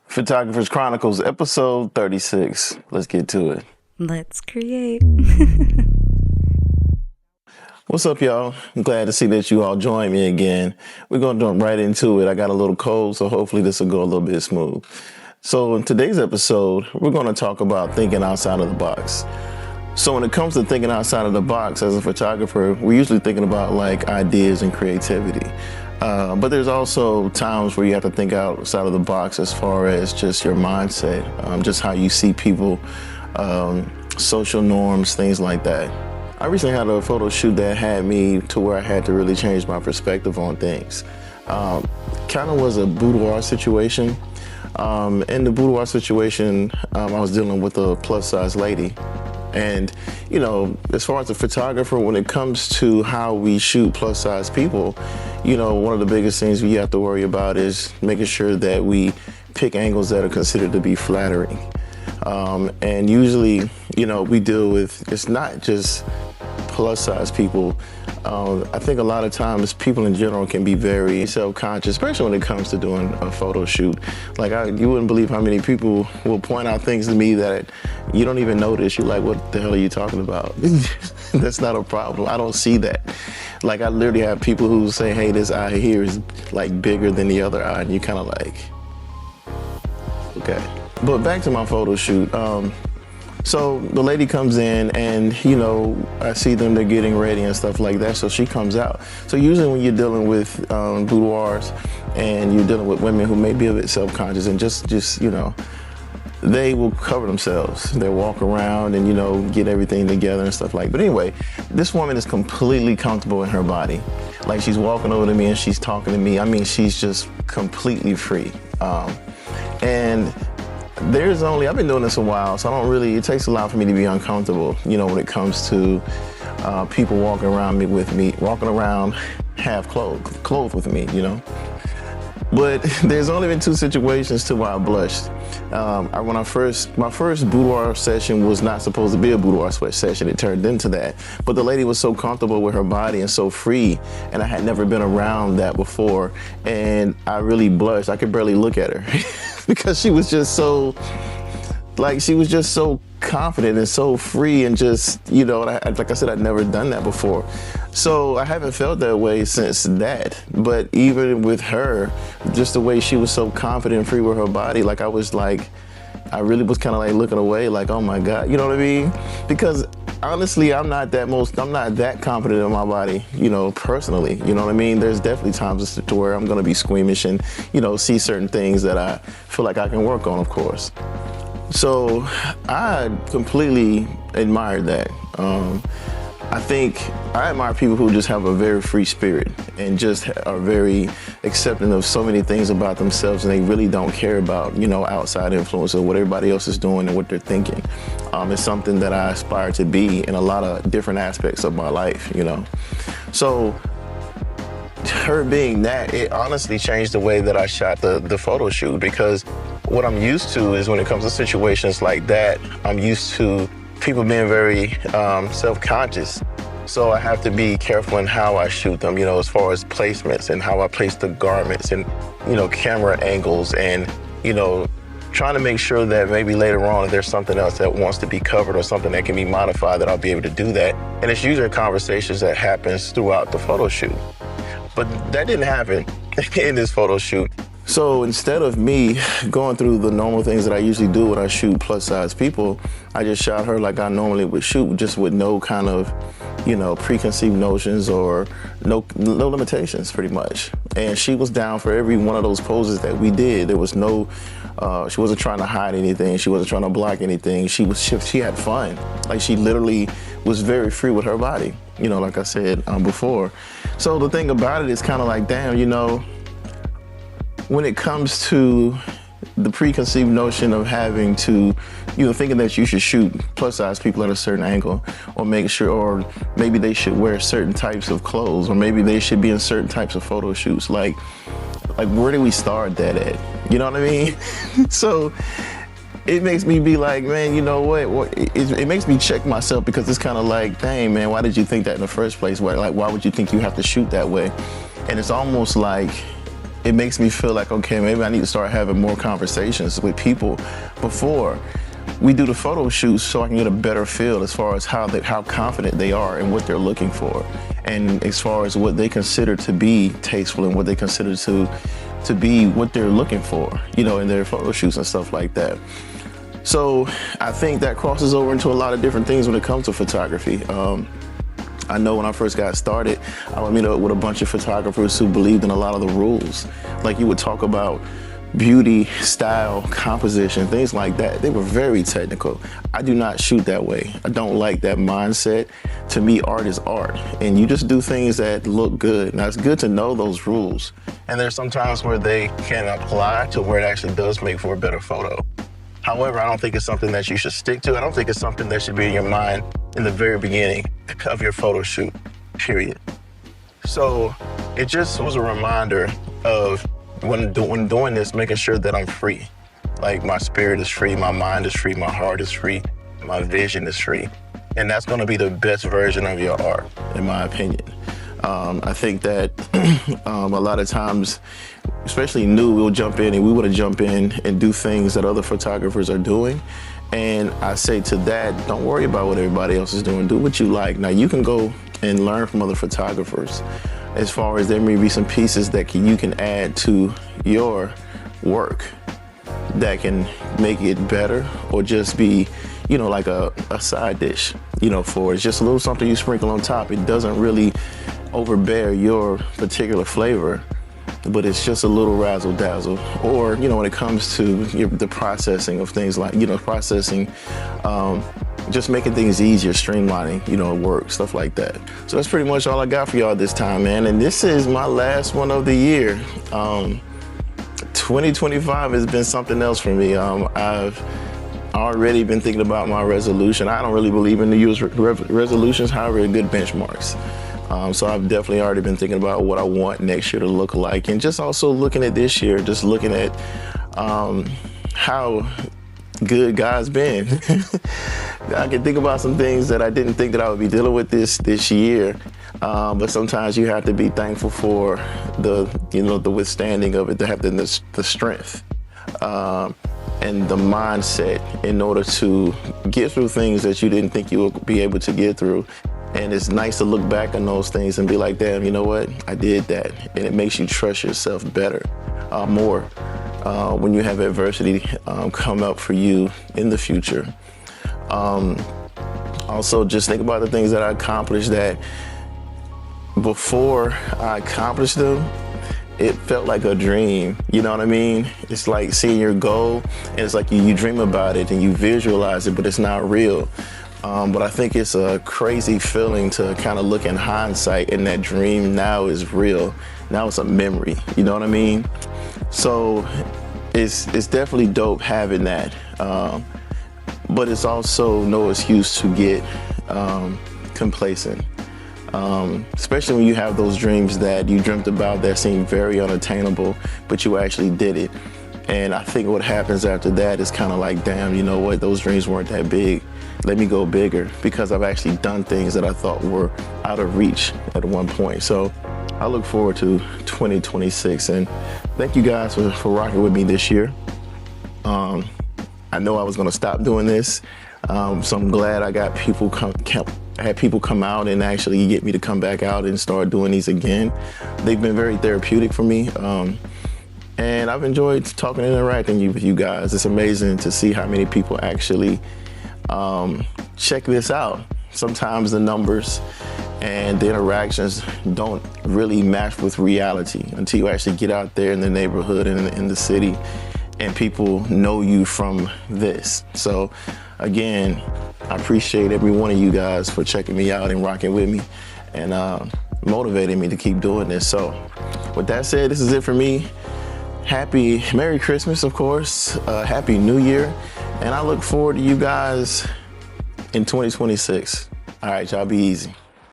Photographers Chronicles, episode 36. Let's get to it. Let's create. What's up, y'all? I'm glad to see that you all joined me again. We're going to jump right into it. I got a little cold, so hopefully this will go a little bit smooth. So in today's episode, we're going to talk about thinking outside of the box. So when it comes to thinking outside of the box as a photographer, we're usually thinking about like ideas and creativity. But there's also times where you have to think outside of the box as far as just your mindset, just how you see people, social norms, things like that. I recently had a photo shoot that had me to where I had to really change my perspective on things. Kind of was a boudoir situation. In the boudoir situation, I was dealing with a plus size lady. And, you know, as far as a photographer, when it comes to how we shoot plus size people, you know, one of the biggest things we have to worry about is making sure that we pick angles that are considered to be flattering. And usually, you know, we deal with, it's not just plus size people. I think a lot of times people in general can be very self-conscious, especially when it comes to doing a photo shoot. Like, you wouldn't believe how many people will point out things to me that you don't even notice. You're like, what the hell are you talking about? That's not a problem. I don't see that. Like, I literally have people who say, hey, this eye here is like bigger than the other eye. And you kind of like, okay. But back to my photo shoot. So the lady comes in and, you know, I see them, they're getting ready and stuff like that. So she comes out. So usually when you're dealing with boudoirs and you're dealing with women who may be a bit self-conscious and just, you know, they will cover themselves. They'll walk around and, you know, get everything together and stuff like that. But anyway, this woman is completely comfortable in her body. Like, she's walking over to me and she's talking to me. I mean, she's just completely free. And I've been doing this a while, so it takes a lot for me to be uncomfortable, you know, when it comes to people walking around half clothed with me, you know. But there's only been two situations to where I blushed. My first boudoir session was not supposed to be a boudoir session. It turned into that. But the lady was so comfortable with her body and so free, and I had never been around that before, and I really blushed. I could barely look at her because she was just so confident and so free and just, you know, like I said, I'd never done that before. So I haven't felt that way since that. But even with her, just the way she was so confident and free with her body, like I really was kind of like looking away, like, oh my God, you know what I mean? Because honestly, I'm not that confident in my body, you know, personally, you know what I mean? There's definitely times to where I'm gonna be squeamish and, you know, see certain things that I feel like I can work on, of course. So I completely admired that. I think I admire people who just have a very free spirit and just are very accepting of so many things about themselves, and they really don't care about, you know, outside influence or what everybody else is doing and what they're thinking. It's something that I aspire to be in a lot of different aspects of my life, you know. So her being that, it honestly changed the way that I shot the photo shoot, because what I'm used to is when it comes to situations like that, I'm used to people being very self-conscious. So I have to be careful in how I shoot them, you know, as far as placements and how I place the garments and, you know, camera angles and, you know, trying to make sure that maybe later on if there's something else that wants to be covered or something that can be modified, that I'll be able to do that. And it's usually conversations that happens throughout the photo shoot. But that didn't happen in this photo shoot. So instead of me going through the normal things that I usually do when I shoot plus size people, I just shot her like I normally would shoot, just with no kind of, you know, preconceived notions or no limitations, pretty much. And she was down for every one of those poses that we did. There was no, she wasn't trying to hide anything. She wasn't trying to block anything. She had fun. Like, she literally was very free with her body, you know, like I said before. So the thing about it is kind of like, damn, you know, when it comes to the preconceived notion of having to, you know, thinking that you should shoot plus size people at a certain angle, or make sure, or maybe they should wear certain types of clothes, or maybe they should be in certain types of photo shoots. Like where do we start that at? You know what I mean? So it makes me be like, man, you know what? It makes me check myself, because it's kind of like, dang, man, why did you think that in the first place? Why would you think you have to shoot that way? And it's almost like it makes me feel like, okay, maybe I need to start having more conversations with people before we do the photo shoots, so I can get a better feel as far as how confident they are and what they're looking for, and as far as what they consider to be tasteful and what they consider to be what they're looking for, you know, in their photo shoots and stuff like that. So I think that crosses over into a lot of different things when it comes to photography. I know when I first got started, I would meet up with a bunch of photographers who believed in a lot of the rules. Like, you would talk about beauty, style, composition, things like that. They were very technical. I do not shoot that way. I don't like that mindset. To me, art is art, and you just do things that look good. Now, it's good to know those rules, and there's some times where they can apply to where it actually does make for a better photo. However, I don't think it's something that you should stick to. I don't think it's something that should be in your mind in the very beginning of your photo shoot, period. So it just was a reminder of when doing this, making sure that I'm free. Like, my spirit is free, my mind is free, my heart is free, my vision is free. And that's gonna be the best version of your art, in my opinion. I think that a lot of times, especially new, we'll jump in and we want to jump in and do things that other photographers are doing. And I say to that, don't worry about what everybody else is doing. Do what you like. Now, you can go and learn from other photographers as far as there may be some pieces that you can add to your work that can make it better, or just be, you know, like a side dish, you know, for it's just a little something you sprinkle on top. It doesn't really overbear your particular flavor, but it's just a little razzle dazzle. Or, you know, when it comes to the processing of things, like, you know, just making things easier, streamlining, you know, work, stuff like that. So that's pretty much all I got for y'all this time, man. And this is my last one of the year. 2025 has been something else for me. I've already been thinking about my resolution. I don't really believe in New Year's resolutions, however, they're good benchmarks. So I've definitely already been thinking about what I want next year to look like, and just also looking at this year, just looking at how good God's been. I can think about some things that I didn't think that I would be dealing with this year, but sometimes you have to be thankful for the withstanding of it, to have the strength and the mindset in order to get through things that you didn't think you would be able to get through. And it's nice to look back on those things and be like, damn, you know what? I did that. And it makes you trust yourself better, more, when you have adversity come up for you in the future. Also, just think about the things that I accomplished, that before I accomplished them, it felt like a dream. You know what I mean? It's like seeing your goal, and it's like you dream about it and you visualize it, but it's not real. But I think it's a crazy feeling to kind of look in hindsight, and that dream now is real. Now it's a memory, you know what I mean? So it's definitely dope having that. But it's also no excuse to get complacent. Especially when you have those dreams that you dreamt about that seem very unattainable, but you actually did it. And I think what happens after that is kind of like, damn, you know what? Those dreams weren't that big. Let me go bigger, because I've actually done things that I thought were out of reach at one point. So I look forward to 2026, and thank you guys for rocking with me this year. I know I was gonna stop doing this, so I'm glad I got people had people come out and actually get me to come back out and start doing these again. They've been very therapeutic for me. And I've enjoyed talking and interacting with you guys. It's amazing to see how many people actually check this out. Sometimes the numbers and the interactions don't really match with reality until you actually get out there in the neighborhood and in the city, and people know you from this. So again, I appreciate every one of you guys for checking me out and rocking with me, and motivating me to keep doing this. So with that said, this is it for me. Merry Christmas, of course. Happy New Year. And I look forward to you guys in 2026. All right, y'all, be easy.